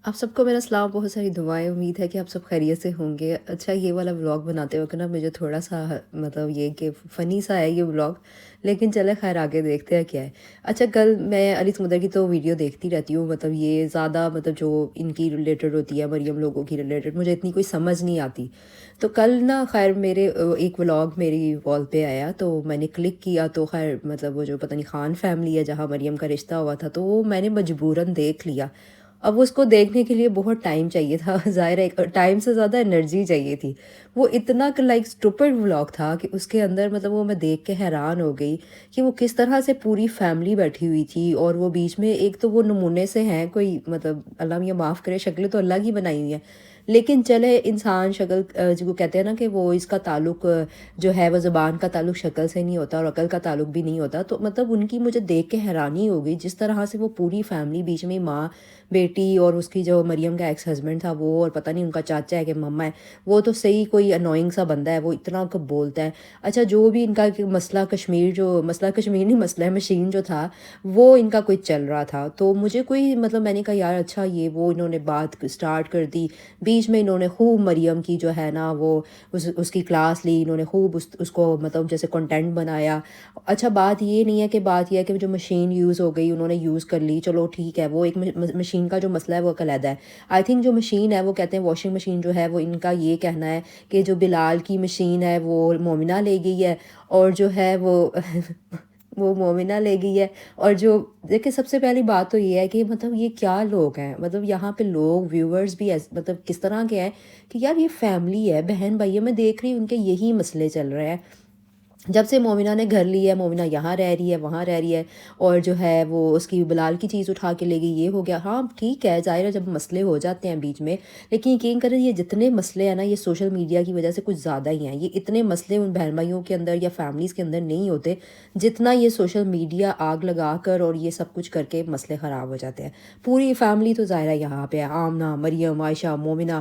آپ سب کو میرا سلام، بہت ساری دعائیں، امید ہے کہ آپ سب خیریت سے ہوں گے۔ اچھا، یہ والا ولاگ بناتے وقت نا مجھے تھوڑا سا مطلب یہ کہ فنی سا ہے یہ ولاگ، لیکن چلے خیر آگے دیکھتے ہیں کیا ہے۔ اچھا، کل میں علی سمندر کی تو ویڈیو دیکھتی رہتی ہوں، مطلب یہ زیادہ مطلب جو ان کی ریلیٹڈ ہوتی ہے، مریم لوگوں کی ریلیٹڈ مجھے اتنی کوئی سمجھ نہیں آتی۔ تو کل نا خیر میرے ایک ولاگ میری وال پہ آیا تو میں نے کلک کیا، تو خیر مطلب وہ جو پتہ نہیں خان فیملی ہے جہاں مریم کا رشتہ ہوا تھا، تو وہ میں نے مجبوراً دیکھ لیا۔ اب اس کو دیکھنے کے لیے بہت ٹائم چاہیے تھا ظاہر ہے ٹائم سے زیادہ انرجی چاہیے تھی۔ وہ اتنا لائک اسٹوپڈ ولاگ تھا کہ اس کے اندر مطلب وہ میں دیکھ کے حیران ہو گئی کہ وہ کس طرح سے پوری فیملی بیٹھی ہوئی تھی، اور وہ بیچ میں ایک تو وہ نمونے سے ہیں، کوئی مطلب اللہ میاں معاف کرے، شکلیں تو اللہ کی بنائی ہوئی ہیں، لیکن چلے انسان شکل جو کو کہتے ہیں نا کہ وہ اس کا تعلق جو ہے وہ زبان کا تعلق شکل سے نہیں ہوتا اور عقل کا تعلق بھی نہیں ہوتا، تو مطلب ان کی مجھے دیکھ کے حیرانی ہو گئی جس طرح سے وہ پوری فیملی بیچ میں ماں بیٹی اور اس کی جو مریم کا ایکس ہسبینڈ تھا وہ، اور پتہ نہیں ان کا چاچا ہے کہ مما ہے، وہ تو صحیح کوئی انوائنگ سا بندہ ہے، وہ اتنا کب بولتا ہے۔ اچھا، جو بھی ان کا مسئلہ کشمیر، جو مسئلہ کشمیر نہیں، مسئلہ مشین جو تھا وہ ان کا کوئی چل رہا تھا، تو مجھے کوئی مطلب میں نے کہا یار اچھا یہ وہ انہوں نے بات سٹارٹ کر دی، بیچ میں انہوں نے خوب مریم کی جو ہے نا وہ اس کی کلاس لی، انہوں نے خوب اس کو مطلب جیسے کنٹینٹ بنایا۔ اچھا، بات یہ نہیں ہے کہ بات یہ ہے کہ جو مشین یوز ہو گئی انہوں نے یوز کر لی، چلو ٹھیک ہے، وہ ایک مشین کا جو مسئلہ ہے وہ علیحدہ ہے۔ آئی تھنک جو مشین ہے وہ کہتے ہیں واشنگ مشین جو ہے وہ ان کا یہ کہنا ہے کہ جو بلال کی مشین ہے وہ مومنہ لے گئی ہے، اور جو ہے وہ وہ مومنہ لے گئی ہے، اور جو دیکھیں سب سے پہلی بات تو یہ ہے کہ مطلب یہ کیا لوگ ہیں، مطلب یہاں پہ لوگ ویورز بھی مطلب کس طرح کے ہیں کہ یار یہ فیملی ہے، بہن بھائی ہے، میں دیکھ رہی ہوں ان کے یہی مسئلے چل رہے ہیں۔ جب سے مومنہ نے گھر لی ہے، مومنہ یہاں رہ رہی ہے، وہاں رہ رہی ہے، اور جو ہے وہ اس کی بلال کی چیز اٹھا کے لے گئی، یہ ہو گیا۔ ہاں ٹھیک ہے، ظاہر ہے جب مسئلے ہو جاتے ہیں بیچ میں، لیکن یقین کریں یہ جتنے مسئلے ہیں نا یہ سوشل میڈیا کی وجہ سے کچھ زیادہ ہی ہیں، یہ اتنے مسئلے ان بہن بھائیوں کے اندر یا فیملیز کے اندر نہیں ہوتے جتنا یہ سوشل میڈیا آگ لگا کر اور یہ سب کچھ کر کے مسئلے خراب ہو جاتے ہیں۔ پوری فیملی تو ظاہر ہے یہاں پہ ہے، آمنہ، مریم، عائشہ، مومنہ،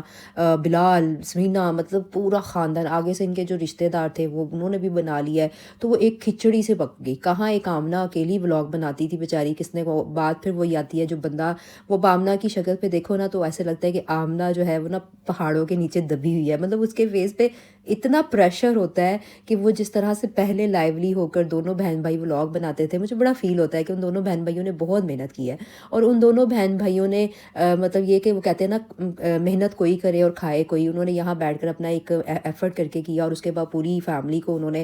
بلال، سمینہ، مطلب پورا خاندان، آگے سے ان کے جو رشتہ دار تھے وہ انہوں نے بھی بنا لیا ہے، تو وہ ایک کھچڑی سے پک گئی۔ کہاں ایک آمنہ اکیلی ولاگ بناتی تھی بیچاری، کس نے وہ بات پھر وہی آتی ہے جو بندہ وہ بامنہ کی شکل پہ دیکھو نا تو ایسے لگتا ہے کہ آمنہ جو ہے وہ نا پہاڑوں کے نیچے دبی ہوئی ہے، مطلب اس کے فیس پہ اتنا پریشر ہوتا ہے کہ وہ جس طرح سے پہلے لائیولی ہو کر دونوں بہن بھائی ولاگ بناتے تھے، مجھے بڑا فیل ہوتا ہے کہ ان دونوں بہن بھائیوں نے بہت محنت کی ہے، اور ان دونوں بہن بھائیوں نے مطلب یہ کہ وہ کہتے ہیں نا محنت کوئی کرے اور کھائے کوئی، انہوں نے یہاں بیٹھ کر اپنا ایک ایفرٹ کر کے کیا، اور اس کے بعد پوری فیملی کو انہوں نے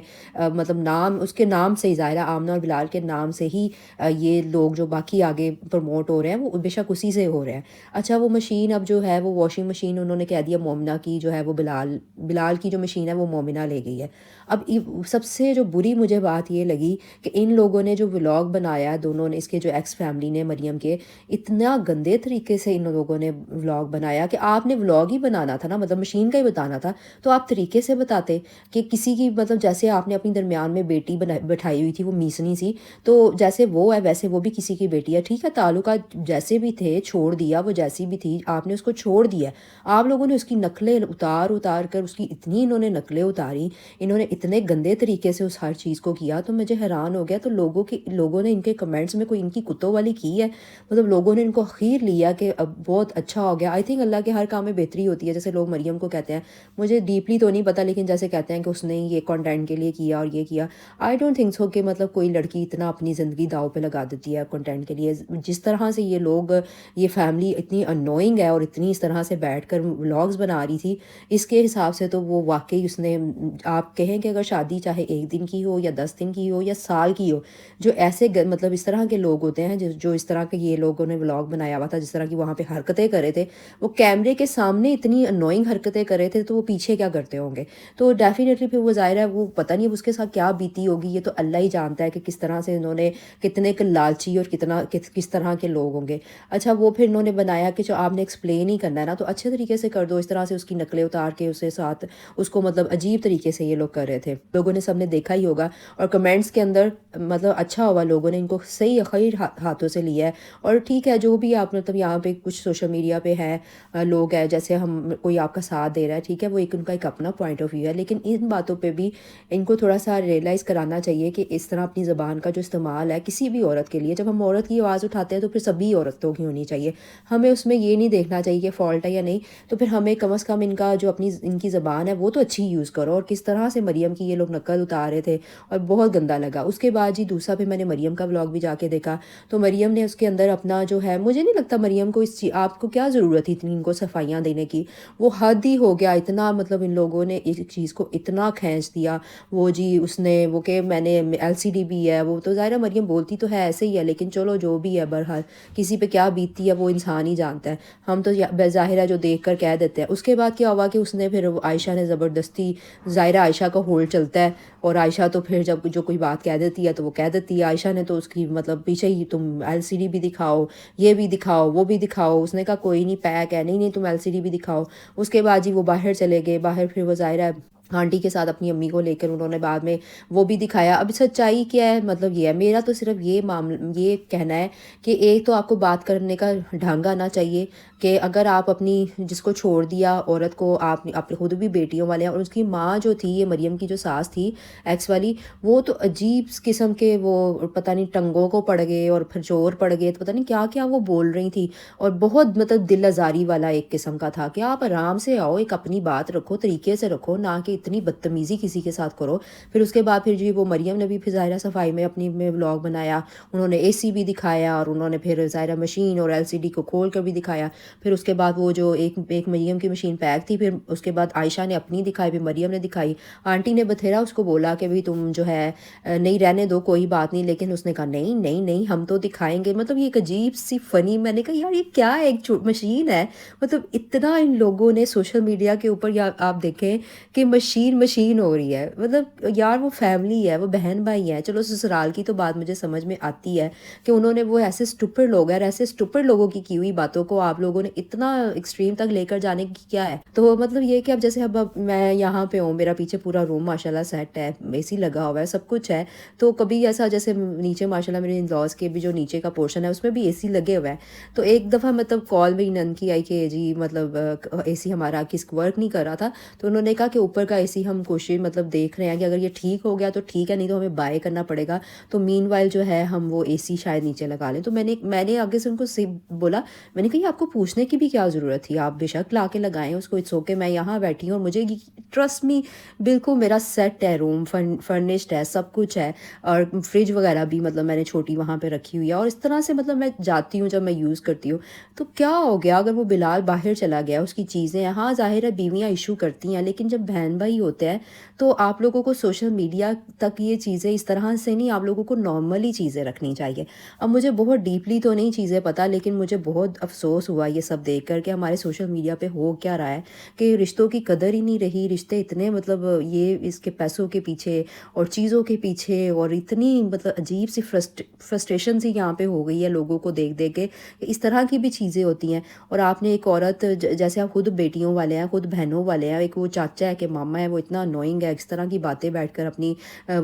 مطلب نام اس کے نام سے ہی، ظاہرہ آمنہ اور بلال کے نام سے ہی یہ لوگ جو باقی آگے پروموٹ ہو رہے ہیں وہ بے شک اسی سے ہو رہے ہیں۔ اچھا، وہ مشین اب جو ہے وہ واشنگ مشین انہوں نے کہہ دیا مومنہ کی جو ہے وہ بلال کی جو مشین ہے وہ مومنہ لے گئی ہے۔ اب سب سے جو بری مجھے بات یہ لگی کہ ان لوگوں نے جو ولاگ بنایا دونوں نے، اس کے جو ایکس فیملی نے مریم کے، اتنا گندے طریقے سے ان لوگوں نے ولاگ بنایا کہ آپ نے ولاگ ہی بنانا تھا نا، مطلب مشین کا ہی بتانا تھا تو آپ طریقے سے بتاتے کہ کسی کی مطلب جیسے آپ نے اپنی درمیان میں بیٹی بٹھائی ہوئی تھی وہ میسنی سی، تو جیسے وہ ہے ویسے وہ بھی کسی کی بیٹی ہے، ٹھیک ہے، تعلقات جیسے بھی تھے چھوڑ دیا، وہ جیسی بھی تھی آپ نے اس کو چھوڑ دیا۔ آپ لوگوں نے اس کی نقلیں اتار کر اس کی اتنی انہوں نے نقلیں اتاری، انہوں نے اتنے گندے طریقے سے اس ہر چیز کو کیا، تو مجھے حیران ہو گیا۔ تو لوگوں نے ان کے کمنٹس میں کوئی ان کی کتوں والی کی ہے، مطلب لوگوں نے ان کو اخیر لیا کہ اب بہت اچھا ہو گیا۔ آئی تھنک اللہ کے ہر کام میں بہتری ہوتی ہے، جیسے لوگ مریم کو کہتے ہیں، مجھے ڈیپلی تو نہیں پتہ، لیکن جیسے کہتے ہیں کہ اس نے یہ کنٹینٹ کے لیے کیا اور یہ کیا، آئی ڈونٹ تھنک سو کہ مطلب کوئی لڑکی اتنا اپنی زندگی داؤ پہ لگا دیتی ہے کنٹینٹ کے لیے۔ جس طرح سے یہ لوگ، یہ فیملی اتنی انوئنگ ہے اور اتنی اس طرح سے بیٹھ کر ولاگز بنا رہی تھی، اس کے حساب سے تو وہ واقعی اس نے، آپ کہیں کہ اگر شادی چاہے 1 دن کی ہو یا 10 دن کی ہو یا سال کی ہو، جو ایسے مطلب اس طرح کے لوگ ہوتے ہیں جو اس طرح کے یہ لوگوں نے ولاگ بنایا ہوا تھا، جس طرح کی وہاں پہ حرکتیں کرے تھے، وہ کیمرے کے سامنے اتنی انوئنگ حرکتیں کرے تھے تو وہ پیچھے کیا کرتے ہوں گے؟ تو ڈیفینیٹلی پھر وہ ظاہر ہے وہ پتہ نہیں اس کے ساتھ کیا بیتی ہوگی، یہ تو اللہ ہی جانتا ہے کہ کس طرح سے انہوں نے کتنے لالچی اور کس طرح کے لوگ ہوں گے۔ اچھا، وہ پھر انہوں نے بنایا کہ جو آپ نے ایکسپلین ہی کرنا ہے نا تو اچھے طریقے سے کر دو، اس طرح سے اس کی نقلیں اتار کے اسے ساتھ اس کو مطلب عجیب طریقے سے یہ لوگ کر رہے تھے، لوگوں نے سب نے دیکھا ہی ہوگا، اور کمنٹس کے اندر مطلب اچھا ہوا لوگوں نے ان کو صحیح خیر ہاتھوں سے لیا ہے۔ اور ٹھیک ہے، جو بھی آپ مطلب یہاں پہ کچھ سوشل میڈیا پہ ہے لوگ ہیں، جیسے ہم کوئی آپ کا ساتھ دے رہا ہے، ٹھیک ہے، وہ ایک ان کا ایک اپنا پوائنٹ آف ویو ہے، لیکن ان باتوں پہ بھی ان کو تھوڑا تھوڑا سا ریئلائز کرانا چاہیے کہ اس طرح اپنی زبان کا جو استعمال ہے کسی بھی عورت کے لیے، جب ہم عورت کی آواز اٹھاتے ہیں تو پھر سبھی عورتوں کی ہونی چاہیے. ہمیں اس میں یہ نہیں دیکھنا چاہیے کہ فالٹ ہے یا نہیں. تو پھر ہمیں کم از کم ان کی زبان ہے وہ تو اچھی یوز کرو. اور کس طرح سے مریم کی یہ لوگ نقل اتار رہے تھے اور بہت گندا لگا. اس کے بعد جی دوسرا پھر میں نے مریم کا ولاگ بھی جا کے دیکھا، تو مریم نے اس کے اندر اپنا جو ہے، مجھے نہیں لگتا مریم کو آپ کو کیا ضرورت تھی اتنی ان کو صفائیاں دینے کی. وہ حد ہی ہو گیا. اتنا مطلب ان لوگوں نے اس چیز کو اتنا کھینچ دیا. وہ جی اس نے وہ کہ میں نے LCD بھی ہے، وہ تو ظاہر مریم بولتی تو ہے ایسے ہی ہے، لیکن چلو جو بھی ہے، بہرحال کسی پہ کیا بیتتی ہے وہ انسان ہی جانتا ہے. ہم تو بظاہر ہے جو دیکھ کر کہہ دیتے ہیں. اس کے بعد کیا ہوا کہ اس نے پھر عائشہ نے زبردستی، ظاہر عائشہ کا ہولڈ چلتا ہے، اور عائشہ تو پھر جب جو کوئی بات کہہ دیتی ہے تو وہ کہہ دیتی ہے. عائشہ نے تو اس کی مطلب پیچھے ہی، تم LCD بھی دکھاؤ، یہ بھی دکھاؤ، وہ بھی دکھاؤ. اس نے کہا کوئی نہیں، پیک ہے، نہیں نہیں تم LCD بھی دکھاؤ. اس کے بعد جی وہ باہر چلے گئے. باہر پھر وہ ظاہر ہے آنٹی کے ساتھ اپنی امی کو لے کر انہوں نے بعد میں وہ بھی دکھایا. اب سچائی کیا ہے، مطلب یہ ہے، میرا تو صرف یہ معاملہ یہ کہنا ہے کہ ایک تو آپ کو بات کرنے کا ڈھنگ آنا چاہیے کہ اگر آپ اپنی جس کو چھوڑ دیا عورت کو، آپ خود بھی بیٹیوں والے ہیں، اور اس کی ماں جو تھی، یہ مریم کی جو ساس تھی ایکس والی، وہ تو عجیب قسم کے وہ پتہ نہیں ٹنگوں کو پڑ گئے اور پھر چور پڑ گئے، تو پتہ نہیں کیا کیا وہ بول رہی تھی. اور بہت مطلب دل آزاری والا ایک قسم کا تھا کہ آپ آرام سے آؤ، ایک اپنی بات رکھو، طریقے سے رکھو، نہ کہ اتنی بدتمیزی کسی کے ساتھ کرو. پھر اس کے بعد پھر جی وہ مریم نے بھی پھر ظاہرہ صفائی میں اپنی میں ولاگ بنایا. انہوں نے AC بھی دکھایا، اور انہوں نے پھر ظاہرہ مشین اور LCD کو کھول کر بھی دکھایا. پھر اس کے بعد وہ جو ایک مریم کی مشین پیک تھی، پھر اس کے بعد عائشہ نے اپنی دکھائی، پھر مریم نے دکھائی. آنٹی نے بتھیرا اس کو بولا کہ بھی تم جو ہے نہیں رہنے دو، کوئی بات نہیں، لیکن اس نے کہا نہیں نہیں نہیں ہم تو دکھائیں گے. مطلب یہ ایک عجیب سی فنی، میں نے کہا یار یہ کیا ایک مشین ہے. مطلب اتنا ان لوگوں نے سوشل میڈیا کے اوپر، یا آپ دیکھیں کہ مشین ہو رہی ہے. مطلب یار وہ فیملی ہے، وہ بہن بھائی ہیں. چلو سسرال کی تو بات مجھے سمجھ میں آتی ہے کہ انہوں نے وہ ایسے اسٹوپڈ لوگ ہیں، ایسے اسٹوپڈ لوگوں کی ہوئی باتوں کو آپ لوگوں نے اتنا ایکسٹریم تک لے کر جانے کی کیا ہے. تو مطلب یہ کہ اب جیسے اب میں یہاں پہ ہوں، میرا پیچھے پورا روم ماشاءاللہ سیٹ ہے، AC لگا ہوا ہے، سب کچھ ہے. تو کبھی ایسا جیسے نیچے ماشاءاللہ میرے ان-لاز کے بھی جو نیچے کا پورشن ہے اس میں بھی AC لگے ہوا ہے. تو ایک دفعہ مطلب کال میری نند کی آئی کہ جی مطلب AC ہمارا کس ورک نہیں کر رہا تھا. تو انہوں نے کہا کہ اوپر کا AC ہم کوشش مطلب دیکھ رہے ہیں کہ اگر یہ ٹھیک ہو گیا تو ٹھیک ہے، نہیں تو ہمیں بائی کرنا پڑے گا. تو مین وائل جو ہے ہم وہ AC شاید نیچے لگا لیں. تو میں نے آگے سے ان کو بولا، میں نے کہا یہ آپ کو پوچھنے کی بھی کیا ضرورت تھی، آپ بے شک لا کے لگائیں اس کو، اٹس اوکے. میں یہاں بیٹھی ہوں اور مجھے ٹرسٹ می بالکل میرا سیٹ ہے، روم فرنشڈ ہے، سب کچھ ہے. اور فریج وغیرہ بھی مطلب میں نے چھوٹی وہاں پہ رکھی ہوئی ہے. اور اس طرح سے مطلب میں جاتی ہوں جب میں یوز کرتی ہوں. تو کیا ہو گیا اگر وہ بلال باہر چلا گیا، اس کی چیزیں ہیں، ہاں ظاہر ہے بیویاں ایشو کرتی ہیں، لیکن جب بہن بھائی ہوتے ہیں تو آپ لوگوں کو سوشل میڈیا تک یہ چیزیں اس طرح سے نہیں، آپ لوگوں کو نارملی چیزیں رکھنی چاہیے. اب مجھے بہت ڈیپلی تو نہیں چیزیں پتہ، لیکن مجھے بہت افسوس ہوا یہ سب دیکھ کر کہ ہمارے سوشل میڈیا پہ ہو کیا رہا ہے کہ رشتوں کی قدر ہی نہیں رہی. رشتے اتنے مطلب یہ اس کے پیسوں کے پیچھے اور چیزوں کے پیچھے، اور اتنی مطلب عجیب سی فرسٹریشن سی یہاں پہ ہو گئی ہے لوگوں کو دیکھ دیکھ کے کہ اس طرح کی بھی چیزیں ہوتی ہیں. اور آپ نے ایک عورت جیسے آپ خود بیٹیوں والے ہیں، خود بہنوں والے ہیں، ایک وہ چاچا ہے کہ ماما ہے، وہ اتنا انوئنگ ہے، اس طرح کی باتیں بیٹھ کر اپنی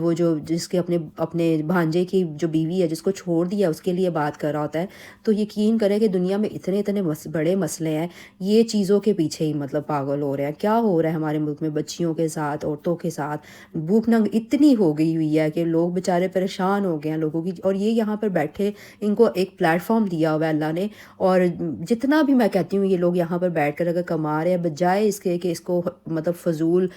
وہ جو جس کے اپنے بھانجے کی جو بیوی ہے جس کو چھوڑ دیا اس کے لیے بات کر رہا ہوتا ہے. تو یقین کریں کہ دنیا میں اتنے بڑے مسئلے ہیں، یہ چیزوں کے پیچھے ہی مطلب پاگل ہو رہے ہیں. کیا ہو رہا ہے ہمارے ملک میں بچیوں کے ساتھ، عورتوں کے ساتھ، بھوک ننگ اتنی ہو گئی ہوئی ہے کہ لوگ بیچارے پریشان ہو گئے ہیں لوگوں کی. اور یہ یہاں پر بیٹھے، ان کو ایک پلیٹ فارم دیا ہوا ہے اللہ نے. اور جتنا بھی میں کہتی ہوں یہ لوگ یہاں پر بیٹھ کر اگر کما رہے ہیں، بجائے اس کے کہ اس کو مطلب فضول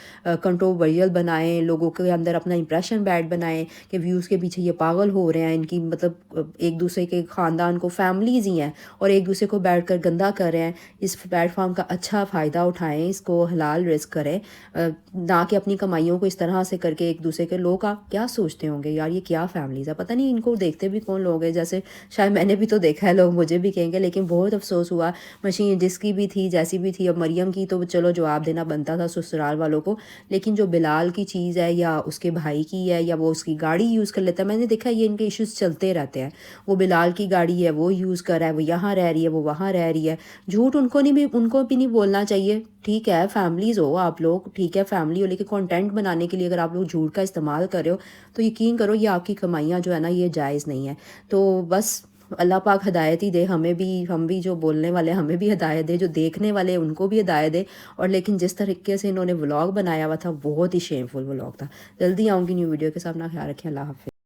کنٹروورشل بنائیں، لوگوں کے اندر اپنا امپریشن بیڈ بنائیں کہ ویوز کے پیچھے یہ پاگل ہو رہے ہیں، ان کی مطلب ایک دوسرے کے خاندان کو فیملیز ہی ہیں اور ایک دوسرے کو بیٹھ کر گندا کر رہے ہیں. اس پلیٹ فارم کا اچھا فائدہ اٹھائیں، اس کو حلال رزق کریں، نہ کہ اپنی کمائیوں کو اس طرح سے کر کے ایک دوسرے کے. لوگ آپ کیا سوچتے ہوں گے یار یہ کیا فیملیز ہے، پتہ نہیں ان کو دیکھتے بھی کون لوگ ہیں. جیسے شاید میں نے بھی تو دیکھا ہے، لوگ مجھے بھی کہیں گے. لیکن بہت افسوس ہوا، مشین جس کی بھی تھی جیسی بھی تھی. اب مریم کی تو چلو جواب دینا بنتا تھا سسرال والوں کو، لیکن جو بلال کی چیز ہے یا اس کے بھائی کی ہے یا وہ اس کی گاڑی یوز کر لیتا ہے، میں نے دیکھا یہ ان کے ایشوز چلتے رہتے ہیں. وہ بلال کی گاڑی ہے وہ یوز کر رہا ہے، وہ یہاں رہ رہی ہے، وہ وہاں رہ رہی ہے. جھوٹ ان کو بھی نہیں بولنا چاہیے. ٹھیک ہے فیملیز ہو آپ لوگ، ٹھیک ہے فیملی ہو، لیکن کنٹینٹ بنانے کے لیے اگر آپ لوگ جھوٹ کا استعمال کر رہے ہو تو یقین کرو یہ آپ کی کمائیاں جو ہے نا یہ جائز نہیں ہے. تو بس اللہ پاک ہدایت ہی دے ہمیں بھی، ہم بھی جو بولنے والے ہمیں بھی ہدایت دے، جو دیکھنے والے ان کو بھی ہدایت دے. اور لیکن جس طریقے سے انہوں نے ولاگ بنایا ہوا تھا بہت ہی شیمفل ولاگ تھا. جلدی آؤں گی نیو ویڈیو کے ساتھ، اپنا خیال رکھیں. اللہ حافظ.